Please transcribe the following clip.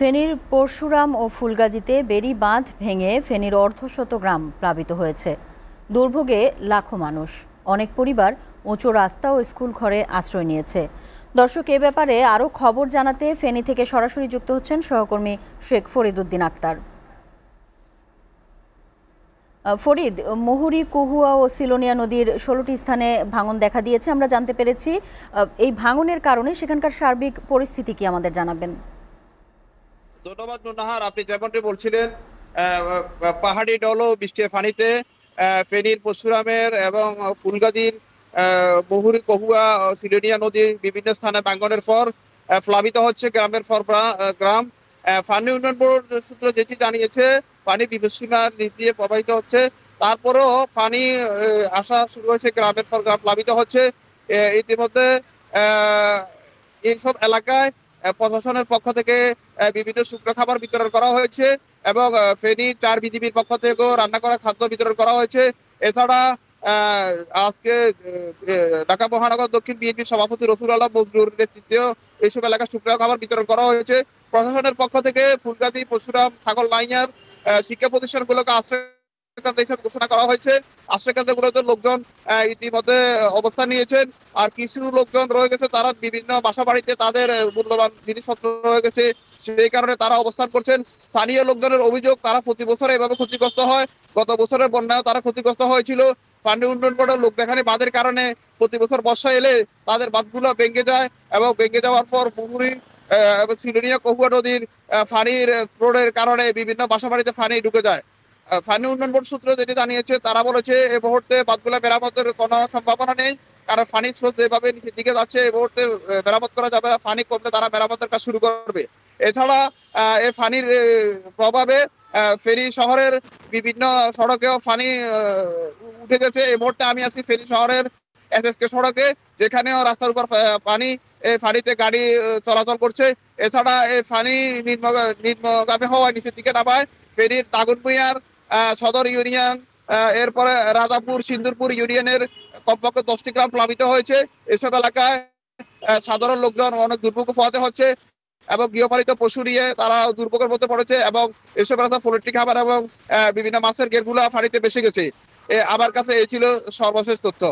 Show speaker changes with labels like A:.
A: ফেনীর পরশুরাম ও ফুলগাজীতে বেড়ি বাঁধ ভেঙে ফেনীর অর্ধশত গ্রাম প্লাবিত হয়েছে। দুর্ভোগে লাখো মানুষ। অনেক পরিবার উঁচু রাস্তা ও স্কুল ঘরে আশ্রয় নিয়েছে। দর্শক, এ ব্যাপারে আরও খবর জানাতে ফেনী থেকে সরাসরি যুক্ত হচ্ছেন সহকর্মী শেখ ফরিদউদ্দিন আক্তার। ফরিদ, মুহুরী, কহুয়া ও সিলোনিয়া নদীর 16টি স্থানে ভাঙন দেখা দিয়েছে আমরা জানতে পেরেছি। এই ভাঙনের কারণে সেখানকার সার্বিক পরিস্থিতি কি আমাদের জানাবেন?
B: ধন্যবাদ নুনাহার। আপনি যেমনটি বলছিলেন, পাহাড়ি ডলো বৃষ্টির পানিতে ফেনীর পরশুরামের এবং ফুলগাজীর মুহুরী, কহুয়া, সিলোনিয়া নদী বিভিন্ন স্থানে ভাঙনের পর প্লাবিত হচ্ছে গ্রামের পর গ্রাম। পানি উন্নয়ন বোর্ড সূত্র যেটি জানিয়েছে, পানি বিপদসীমার নিচ দিয়ে প্রবাহিত হচ্ছে। তারপরেও পানি আসা শুরু হয়েছে, গ্রামের পর গ্রাম প্লাবিত হচ্ছে। ইতিমধ্যে এইসব এলাকায় প্রশাসনের পক্ষ থেকে বিভিন্ন শুকনো খাবার বিতরণ করা হয়েছে এবং ফেনী 4 বিজিবির পক্ষ থেকেও রান্না করা খাদ্য বিতরণ করা হয়েছে। এছাড়া আজকে ঢাকা মহানগর দক্ষিণ বিএনপির সভাপতি রসুল আলম মজনুর নেতৃত্বেও এইসব এলাকায় শুকনো খাবার বিতরণ করা হয়েছে। প্রশাসনের পক্ষ থেকে ফুলগাজী, পরশুরাম, ছাগল নাইয়ার শিক্ষা প্রতিষ্ঠানগুলোকে আশ্রয় হিসেবে ঘোষণা করা হয়েছে। আশ্রয় কেন্দ্রগুলোতে লোকজন ইতিমধ্যে অবস্থান নিয়েছেন। আর কিছু লোকজন রয়ে গেছে, তারা বিভিন্ন বাসা বাড়িতে তাদের মূল্যবান জিনিসপত্র রয়ে গেছে, সেই কারণে তারা অবস্থান করছেন। স্থানীয় লোকজনের অভিযোগ, তারা প্রতি বছর এভাবে ক্ষতিগ্রস্ত হয়। গত বছরের বন্যায় তারা ক্ষতিগ্রস্ত হয়েছিল। পানি উন্নয়ন বোর্ডের লোক দেখানি বাঁধের কারণে প্রতি বছর বর্ষা এলে তাদের বাঁধগুলো ভেঙে যায় এবং ভেঙে যাওয়ার পর মুহুরী এবং সিলোনিয়া, কহুয়া নদীর পানির স্রোতের কারণে বিভিন্ন বাসা বাড়িতে পানি ঢুকে যায়। পানি উন্নয়ন বোর্ড সূত্র যেটি জানিয়েছে, তারা বলেছে এই মুহূর্তে বাঁধগুলো মেরামতের কোনো সম্ভাবনা নেই, কারণ পানির স্রোত যেভাবে নিচের দিকে যাচ্ছে এই মুহূর্তে মেরামত করা যাবে না। পানি কমলে তারা মেরামতের কাজ শুরু করবে। এছাড়া এই পানির প্রভাবে ফেনী শহরের বিভিন্ন সড়কেও পানি উঠে গেছে। এই মুহূর্তে আমি আছি ফেনী শহরের এসএসকে সড়কে, যেখানেও রাস্তার উপর পানি, এই পানিতে গাড়ি চলাচল করছে। এছাড়া এই পানি নিম্নগামী হওয়ায় নিচের দিকে নামায় ফেনীর তাগুনভূঞার সদর ইউনিয়ন, এরপরে রাজাপুর, সিন্দুরপুর ইউনিয়নের কমপক্ষে 10টি গ্রাম প্লাবিত হয়েছে। এসব এলাকায় সাধারণ লোকজন অনেক দুর্ভোগ পোহাতে হচ্ছে এবং গৃহপালিত পশু নিয়ে তারা দুর্ভোগের মধ্যে পড়েছে এবং এসব এলাকা পোল্ট্রি খাবার এবং বিভিন্ন মাছের গেরগুলা পানিতে ভেসে গেছে। আমার কাছে এই ছিল সর্বশেষ তথ্য।